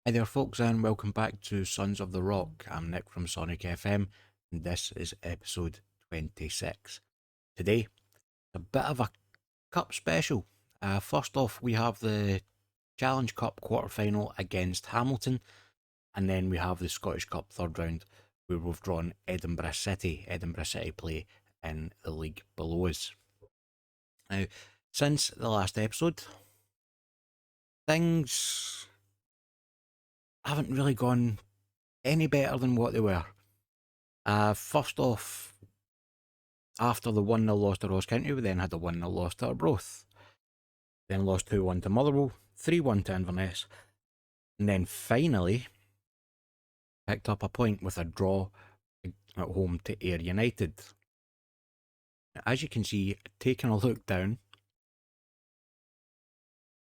Hi there folks and welcome back to Sons of the Rock. I'm Nick from SonickFM and this is episode 26. Today, a bit of a cup special. First off, we have the Challenge Cup quarter-final against Hamilton, and then we have the Scottish Cup third round where we've drawn Edinburgh City. Edinburgh City play in the league below us. Now, since the last episode, things haven't really gone any better than what they were. First off, after the 1-0 loss to Ross County, we then had a 1-0 loss to Arbroath. Then lost 2-1 to Motherwell, 3-1 to Inverness, and then finally picked up a point with a draw at home to Ayr United. As you can see, taking a look down,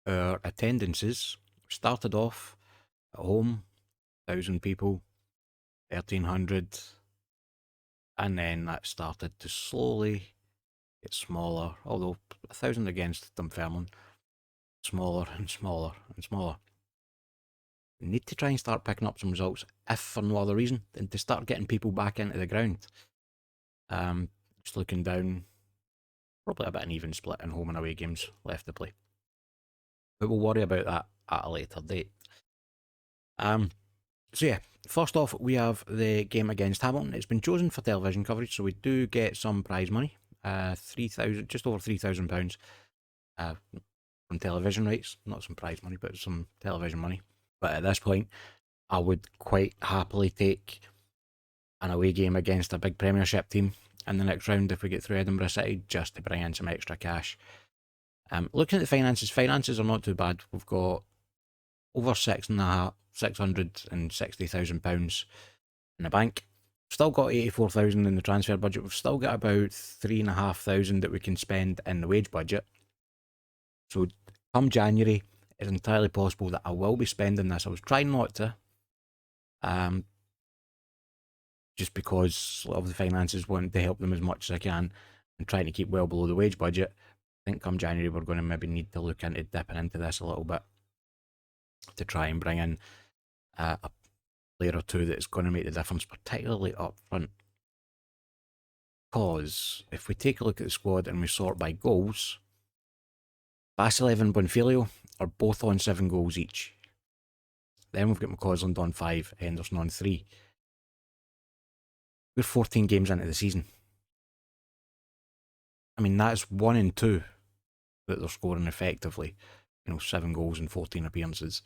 our attendances started off at home, 1,000 people, 1,300, and then that started to slowly get smaller, although 1,000 against Dunfermline, smaller and smaller and smaller. We need to try and start picking up some results, if for no other reason than to start getting people back into the ground. Just looking down, probably a bit an even split in home and away games left to play. But we'll worry about that at a later date. So yeah, first off, we have the game against Hamilton. It's been chosen for television coverage, so we do get some prize money. Just over £3,000 from television rights. Not some prize money, but some television money. But at this point, I would quite happily take an away game against a big Premiership team in the next round if we get through Edinburgh City, just to bring in some extra cash. Looking at the finances are not too bad. We've got over £660,000 in the bank. Still got 84,000 in the transfer budget. We've still got about 3,500 that we can spend in the wage budget. So come January, it's entirely possible that I will be spending this. I was trying not to, just because of the finances, wanting to help them as much as I can and trying to keep well below the wage budget. I think come January we're going to maybe need to look into dipping into this a little bit to try and bring in a player or two that's going to make the difference, particularly up front. Because if we take a look at the squad and we sort by goals, Vasilev and Bonfilio are both on 7 goals each. Then we've got McCausland on 5, Henderson on 3. We're 14 games into the season. I mean, that's 1 and 2 that they're scoring effectively. 7 goals and 14 appearances.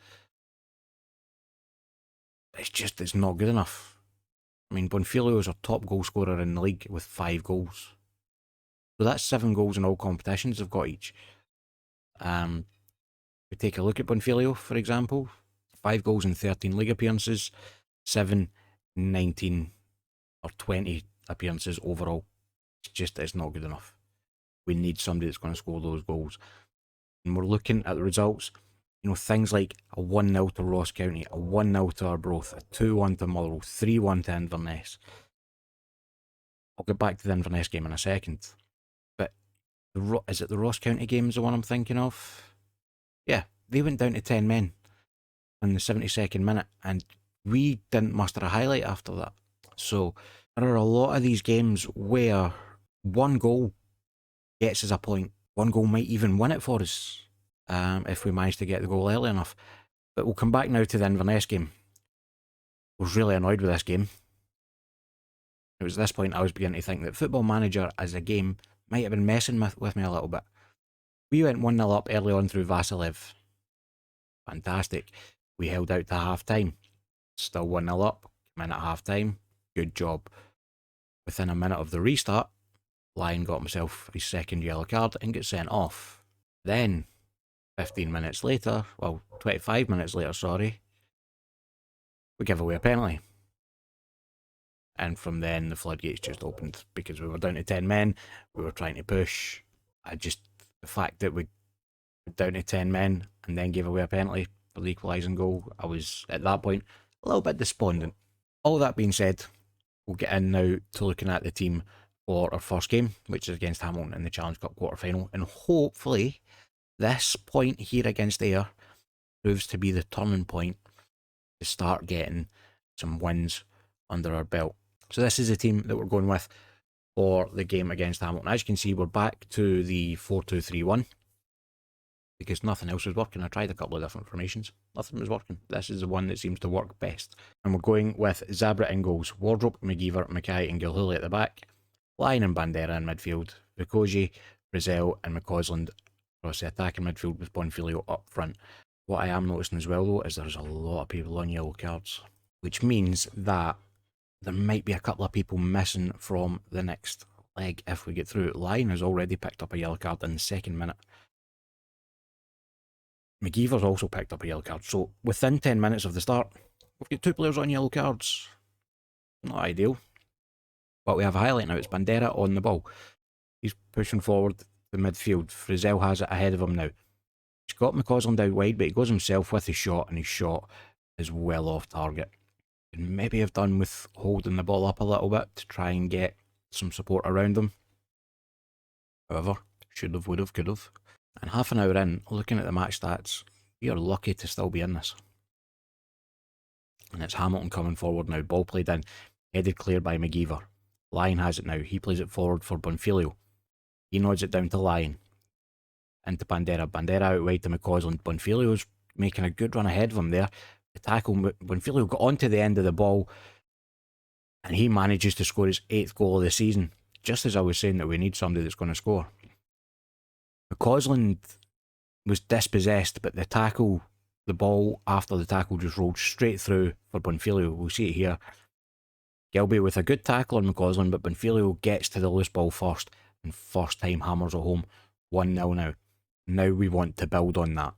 It's not good enough. I mean, Bonfilio is our top goal scorer in the league with 5 goals. So that's 7 goals in all competitions they've got each. We take a look at Bonfilio, for example. 5 goals in 13 league appearances, 7, 19 or 20 appearances overall. It's not good enough. We need somebody that's going to score those goals. And we're looking at the results, things like a 1-0 to Ross County, a 1-0 to Arbroath, a 2-1 to Motherwell, 3-1 to Inverness. I'll get back to the Inverness game in a second. But is it the Ross County game is the one I'm thinking of? Yeah, they went down to 10 men in the 72nd minute and we didn't muster a highlight after that. So there are a lot of these games where one goal gets us a point. One goal might even win it for us if we manage to get the goal early enough. But we'll come back now to the Inverness game. I was really annoyed with this game. It was at this point I was beginning to think that Football Manager as a game might have been messing with me a little bit. We went 1-0 up early on through Vasilev. Fantastic. We held out to half time. Still 1-0 up. Come in at half time. Good job. Within a minute of the restart, Lyon got himself his second yellow card and gets sent off. Then, 25 minutes later, we give away a penalty. And from then, the floodgates just opened because we were down to 10 men. We were trying to push. The fact that we were down to 10 men and then gave away a penalty for the equalising goal, I was, at that point, a little bit despondent. All that being said, we'll get in now to looking at the team for our first game, which is against Hamilton in the Challenge Cup quarter-final. And hopefully, this point here against Ayr proves to be the turning point to start getting some wins under our belt. So this is the team that we're going with for the game against Hamilton. As you can see, we're back to the 4-2-3-1 because nothing else was working. I tried a couple of different formations. Nothing was working. This is the one that seems to work best. And we're going with Zabra in goals, Wardrobe, McGeever, Mackay and Gilhooly at the back, Lyon and Bandera in midfield, Vukoji, Brazil and McCausland across the attacking midfield with Bonfilio up front. What I am noticing as well though is there's a lot of people on yellow cards, which means that there might be a couple of people missing from the next leg if we get through. Lyon has already picked up a yellow card in the second minute. McGeever's also picked up a yellow card. So within 10 minutes of the start, we've got 2 players on yellow cards. Not ideal. But we have a highlight now. It's Bandera on the ball. He's pushing forward the midfield. Frizzell has it ahead of him now. He's got McCausland out wide, but he goes himself with his shot, and his shot is well off target. Could maybe have done with holding the ball up a little bit to try and get some support around him. However, should have, would have, could have. And half an hour in, looking at the match stats, we are lucky to still be in this. And it's Hamilton coming forward now. Ball played in, headed clear by McGeever. Lyon has it now. He plays it forward for Bonfilio. He nods it down to Lyon. Into Bandera. Bandera out wide to McCausland. Bonfilio's making a good run ahead of him there. The tackle, Bonfilio got onto the end of the ball and he manages to score his 8th goal of the season. Just as I was saying that we need somebody that's going to score. McCausland was dispossessed, but the ball after the tackle just rolled straight through for Bonfilio. We'll see it here. Gilby with a good tackle on McCausland, but Bonfilio gets to the loose ball first and first time hammers it home. 1-0 now. Now we want to build on that.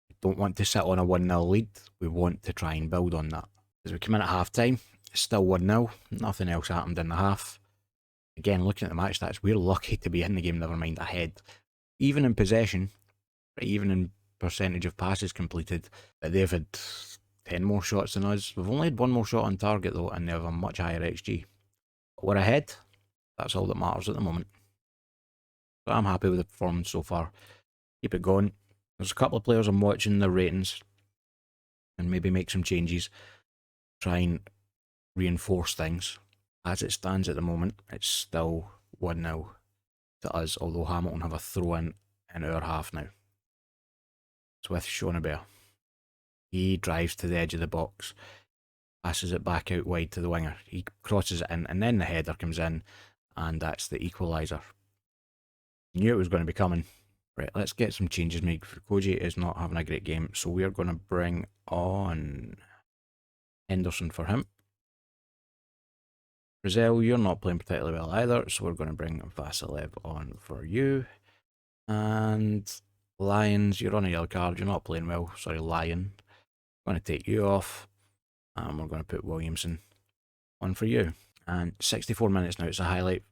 We don't want to sit on a 1-0 lead. We want to try and build on that. As we come in at half time, it's still 1-0. Nothing else happened in the half. Again, looking at the match stats, we're lucky to be in the game, never mind ahead. Even in possession, even in percentage of passes completed, they've had 10 more shots than us. We've only had 1 more shot on target though, and they have a much higher XG. But we're ahead. That's all that matters at the moment. So I'm happy with the performance so far. Keep it going. There's a couple of players I'm watching their ratings and maybe make some changes. Try and reinforce things. As it stands at the moment, it's still 1-0 to us, although Hamilton have a throw-in our half now. It's with Schonebert. He drives to the edge of the box, passes it back out wide to the winger. He crosses it in, and then the header comes in, and that's the equaliser. Knew it was going to be coming. Right, let's get some changes made. Koji is not having a great game, so we are going to bring on Henderson for him. Brazil, you're not playing particularly well either, so we're going to bring Vasilev on for you. And Lions, you're on a yellow card, you're not playing well. Sorry, Lyon. I'm going to take you off, and we're going to put Williamson on for you. And 64 minutes now, it's a highlight,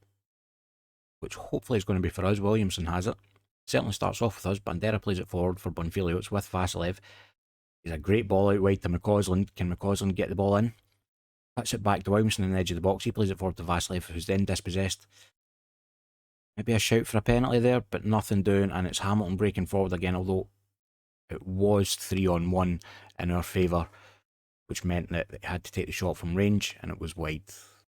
which hopefully is going to be for us. Williamson has it. Certainly starts off with us. Bandera plays it forward for Bonfilio. It's with Vasilev. He's a great ball out wide to McCausland. Can McCausland get the ball in? Puts it back to Williamson on the edge of the box. He plays it forward to Vasilev, who's then dispossessed. Maybe a shout for a penalty there, but nothing doing, and it's Hamilton breaking forward again, although it was 3-on-1 in our favour, which meant that they had to take the shot from range, and it was wide.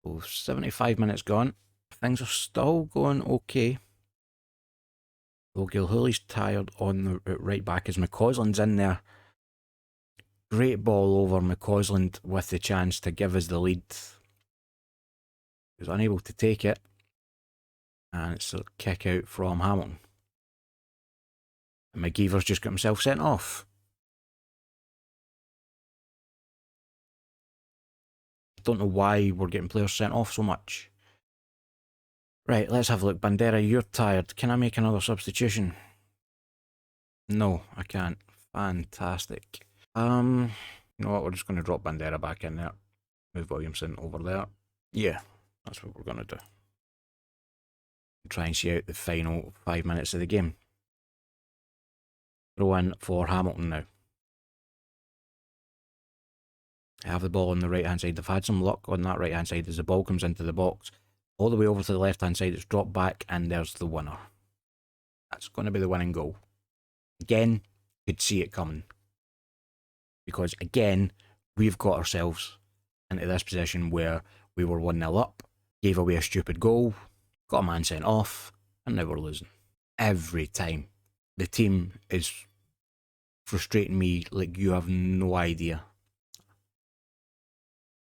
So 75 minutes gone. Things are still going okay. Though Gilhooly's tired on the right back as McCausland's in there. Great ball over McCausland with the chance to give us the lead. He was unable to take it. And it's a kick out from Hamilton. And McGeever's just got himself sent off. I don't know why we're getting players sent off so much. Right, let's have a look. Bandera, you're tired. Can I make another substitution? No, I can't. Fantastic. You know what? We're just going to drop Bandera back in there. Move Williamson over there. Yeah, that's what we're going to do. Try and see out the final 5 minutes of the game. Throw in for Hamilton now. I have the ball on the right hand side. They've had some luck on that right hand side as the ball comes into the box. All the way over to the left hand side, it's dropped back, and there's the winner. That's going to be the winning goal. Again, could see it coming. Because again, we've got ourselves into this position where we were 1-0 up, gave away a stupid goal, got a man sent off, and now we're losing. Every time. The team is frustrating me like you have no idea.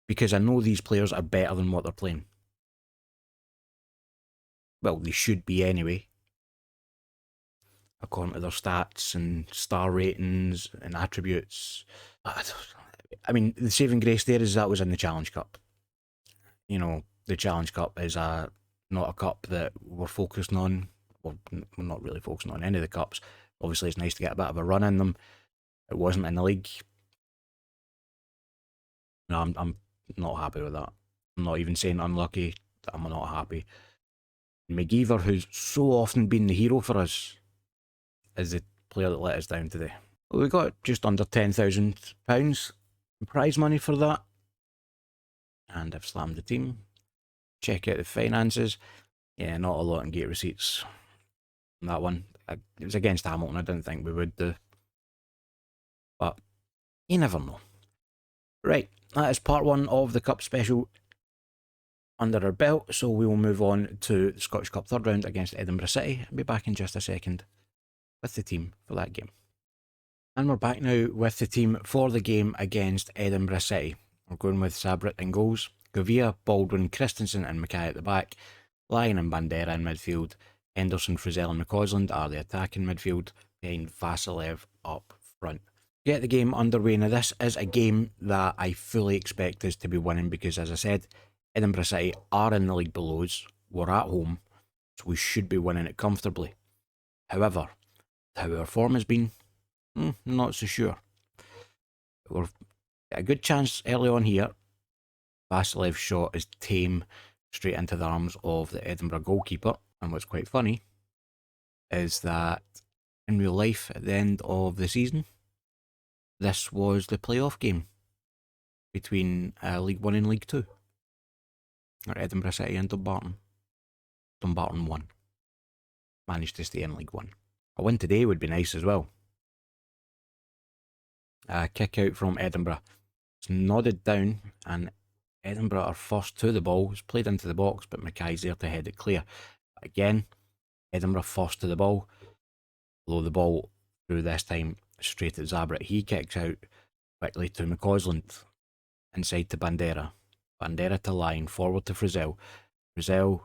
Because I know these players are better than what they're playing. Well, they should be anyway, according to their stats and star ratings and attributes. I mean, the saving grace there is that was in the Challenge Cup. You know, the Challenge Cup is not a cup that we're focusing on. Well, we're not really focusing on any of the cups. Obviously, it's nice to get a bit of a run in them. It wasn't in the league. No, I'm not happy with that. I'm not even saying unlucky. I'm not happy. McGeever, who's so often been the hero for us, is the player that let us down today. Well, we got just under £10,000 prize money for that. And I've slammed the team. Check out the finances. Yeah, not a lot in gate receipts on that one. It was against Hamilton. I didn't think we would do. But you never know. Right, that is part one of the Cup special under our belt. So we will move on to the Scottish Cup third round against Edinburgh City. I'll be back in just a second with the team for that game. And we're back now with the team for the game against Edinburgh City. We're going with Sabrit in goals, Gavia, Baldwin, Christensen and Mackay at the back, Lyon and Bandera in midfield, Henderson, Frizzell and McCausland are the attacking midfield, behind Vasilev up front. Get the game underway. Now this is a game that I fully expect us to be winning because, as I said, Edinburgh City are in the league below us, we're at home, so we should be winning it comfortably. However, how our form has been, not so sure. We're a good chance early on here. Vasilev's shot is tame straight into the arms of the Edinburgh goalkeeper. And what's quite funny is that in real life, at the end of the season, this was the playoff game between League 1 and League 2. Or Edinburgh City and Dumbarton. Dumbarton won. Managed to stay in League 1. A win today would be nice as well. Kick out from Edinburgh. It's nodded down and Edinburgh are first to the ball. It's played into the box, but Mackay's there to head it clear. Again, Edinburgh first to the ball. Although the ball through this time straight at Zabrit. He kicks out quickly to McCausland. Inside to Bandera. Bandera to Lyon. Forward to Frizzell. Frizzell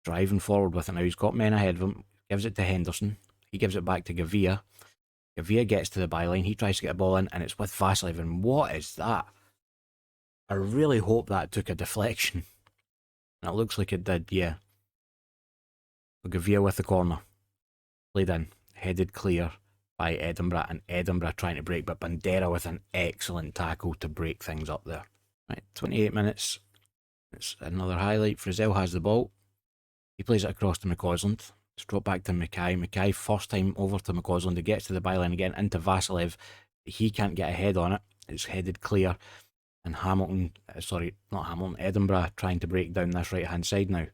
driving forward with it now. He's got men ahead of him. Gives it to Henderson. He gives it back to Gavia. Gavia gets to the byline. He tries to get a ball in, and it's with Vasilev. And what is that? I really hope that took a deflection. And it looks like it did, yeah. Gavia with the corner. Played in. Headed clear by Edinburgh, and Edinburgh trying to break, but Bandera with an excellent tackle to break things up there. Right, 28 minutes. It's another highlight. Frizzell has the ball. He plays it across to McCausland. It's dropped back to Mackay. Mackay first time over to McCausland. He gets to the byline again into Vasilev. He can't get a head on it. It's headed clear. And Edinburgh trying to break down this right hand side now.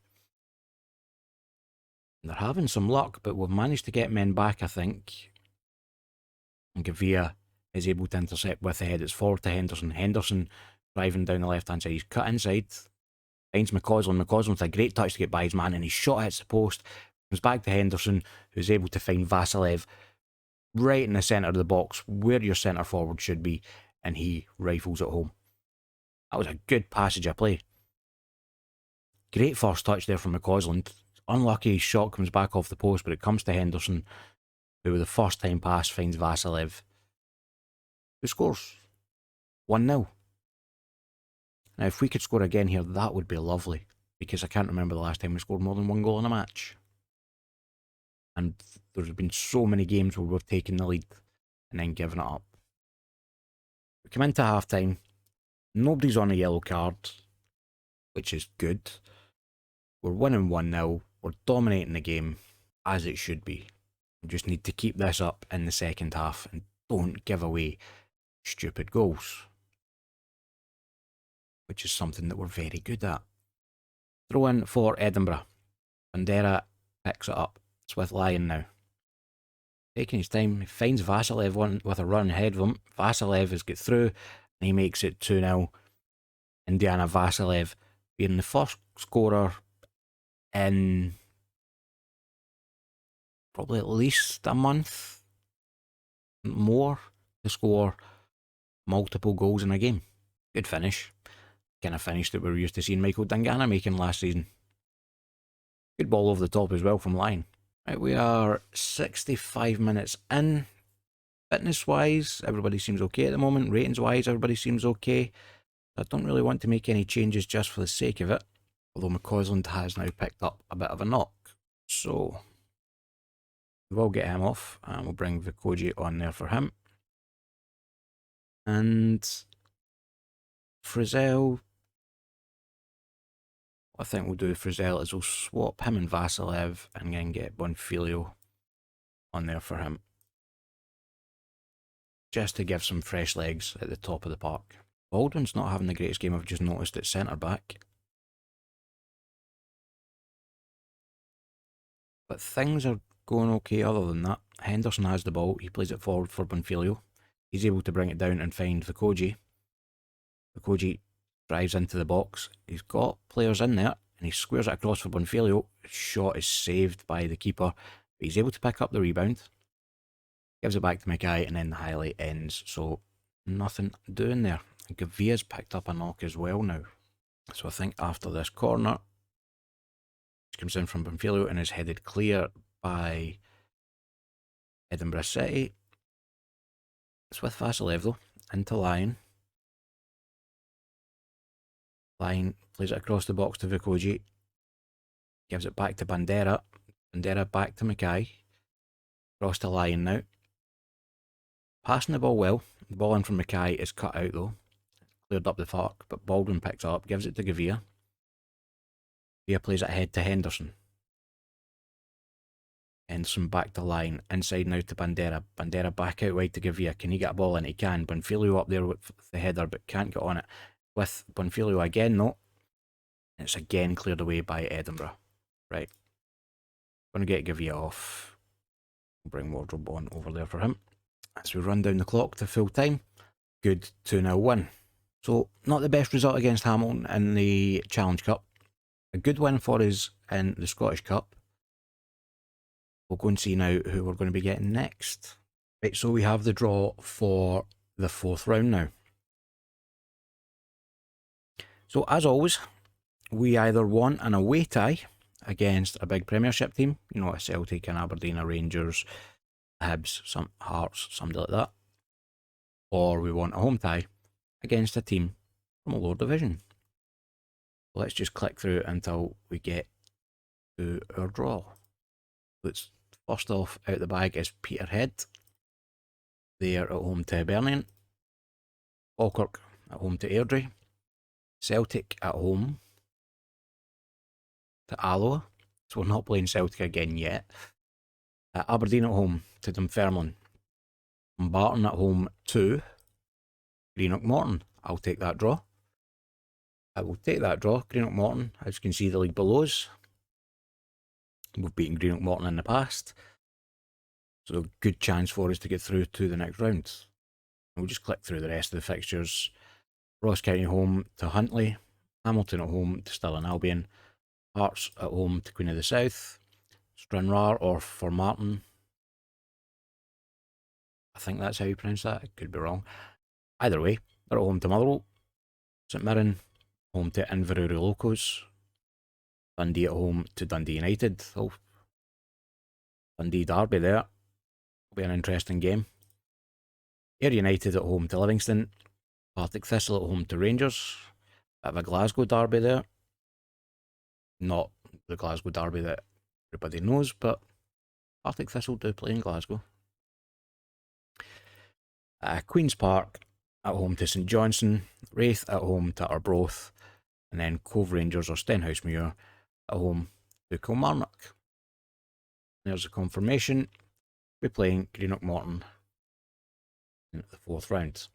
They're having some luck, but we've managed to get men back, I think. And Gavia is able to intercept with the head. It's forward to Henderson. Henderson driving down the left hand side. He's cut inside. Finds McCausland. McCausland with a great touch to get by his man, and his shot hits the post. Comes back to Henderson, who's able to find Vasilev right in the centre of the box, where your centre forward should be, and he rifles it home. That was a good passage of play. Great first touch there from McCausland. Unlucky his shot comes back off the post, but it comes to Henderson, who with the first time pass finds Vasilev, who scores 1-0. Now if we could score again here, that would be lovely, because I can't remember the last time we scored more than one goal in a match. And there's been so many games where we've taken the lead and then given it up. We come into half time. Nobody's on a yellow card, which is good. We're winning 1-0. We're dominating the game as it should be. We just need to keep this up in the second half and don't give away stupid goals, which is something that we're very good at. Throw in for Edinburgh. Bandera picks it up. It's with Lyon now. Taking his time, he finds Vasilev with a run ahead of him. Vasilev has got through, He makes it 2-0. Indiana Vasilev being the first scorer in probably at least a month more to score multiple goals in a game. Good finish. Kind of finish that we were used to seeing Michael Dangana making last season. Good ball over the top as well from line. Right, we are 65 minutes in. Fitness-wise, everybody seems okay at the moment. Ratings-wise, everybody seems okay. I don't really want to make any changes just for the sake of it. Although McCausland has now picked up a bit of a knock. So, we will get him off. And we'll bring Vikoji on there for him. And Frizzell, what I think we'll do with Frizzell is we'll swap him and Vasilev and then get Bonfilio on there for him. Just to give some fresh legs at the top of the park. Baldwin's not having the greatest game, I've just noticed, at centre back. But things are going okay other than that. Henderson has the ball, he plays it forward for Bonfilio. He's able to bring it down and find Vikoji. Vikoji drives into the box. He's got players in there and he squares it across for Bonfilio. His shot is saved by the keeper, but he's able to pick up the rebound. Gives it back to Mackay and then the highlight ends. So nothing doing there. Gavia's picked up a knock as well now. So I think after this corner, he comes in from Bonfilio and is headed clear by Edinburgh City. It's with Vasilev though, into Lion. Lion plays it across the box to Vikoji. Gives it back to Bandera. Bandera back to Mackay. Across to Lion now. Passing the ball well. The ball in from Mackay is cut out though. Cleared up the park, but Baldwin picks it up, gives it to Gavia. Gavia plays it ahead to Henderson. Henderson back to Line, inside now to Bandera. Bandera back out wide to Gavia. Can he get a ball in? He can. Bonfilio up there with the header, but can't get on it. With Bonfilio again though. It's again cleared away by Edinburgh. Right. Going to get Gavia off. Bring Wardrobe on over there for him. As we run down the clock to full time. Good 2-0 win. So, not the best result against Hamilton in the Challenge Cup. A good win for us in the Scottish Cup. We'll go and see now who we're going to be getting next. Right, so we have the draw for the fourth round now. So, as always, we either want an away tie against a big Premiership team, you know, a Celtic, an Aberdeen, a Rangers, Hibs, some Hearts, somebody like that. Or we want a home tie against a team from a lower division. Let's just click through until we get to our draw. Let's first off out the bag is Peterhead. They are at home to Hibernian. Falkirk at home to Airdrie. Celtic at home to Alloa. So we're not playing Celtic again yet. Aberdeen at home to Dunfermline. Dumbarton at home to Greenock Morton. I'll take that draw. I will take that draw. Greenock Morton, as you can see, the league below us. We've beaten Greenock Morton in the past. So good chance for us to get through to the next round. We'll just click through the rest of the fixtures. Ross County home to Huntly. Hamilton at home to Stirling Albion. Hearts at home to Queen of the South. Stranraer or for Martin. I think that's how you pronounce that. I could be wrong. Either way, they're at home to Motherwell. St Mirren home to Inverurie Locos. Dundee at home to Dundee United. Oh, Dundee derby there. Will be an interesting game. Ayr United at home to Livingston. Partick Thistle at home to Rangers. Bit of a Glasgow derby there. Not the Glasgow derby that everybody knows, but Partick Thistle do play in Glasgow. Queen's Park at home to St Johnstone. Wraith at home to Arbroath. And then Cove Rangers or Stenhousemuir at home to Kilmarnock. There's a confirmation. We're playing Greenock Morton in the fourth round.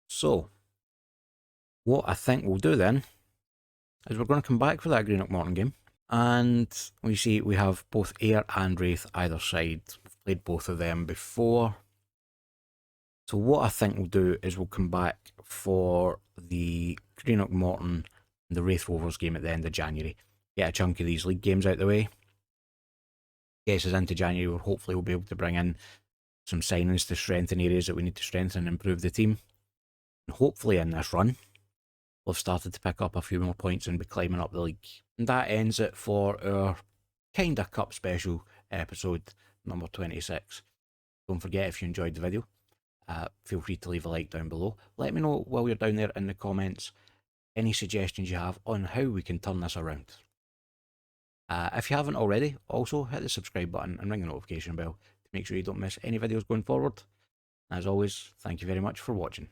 So, what I think we'll do then is we're going to come back for that Greenock Morton game. And we see we have both Ayr and Wraith either side. We've played both of them before. So what I think we'll do is we'll come back for the Greenock Morton and the Wraith Rovers game at the end of January. Get a chunk of these league games out of the way. Gets us into January, where hopefully we'll be able to bring in some signings to strengthen areas that we need to strengthen and improve the team. And hopefully in this run, we'll have started to pick up a few more points and be climbing up the league. And that ends it for our kinda cup special episode number 26. Don't forget, if you enjoyed the video, feel free to leave a like down below. Let me know while you're down there in the comments any suggestions you have on how we can turn this around. If you haven't already, also hit the subscribe button and ring the notification bell to make sure you don't miss any videos going forward. As always, thank you very much for watching.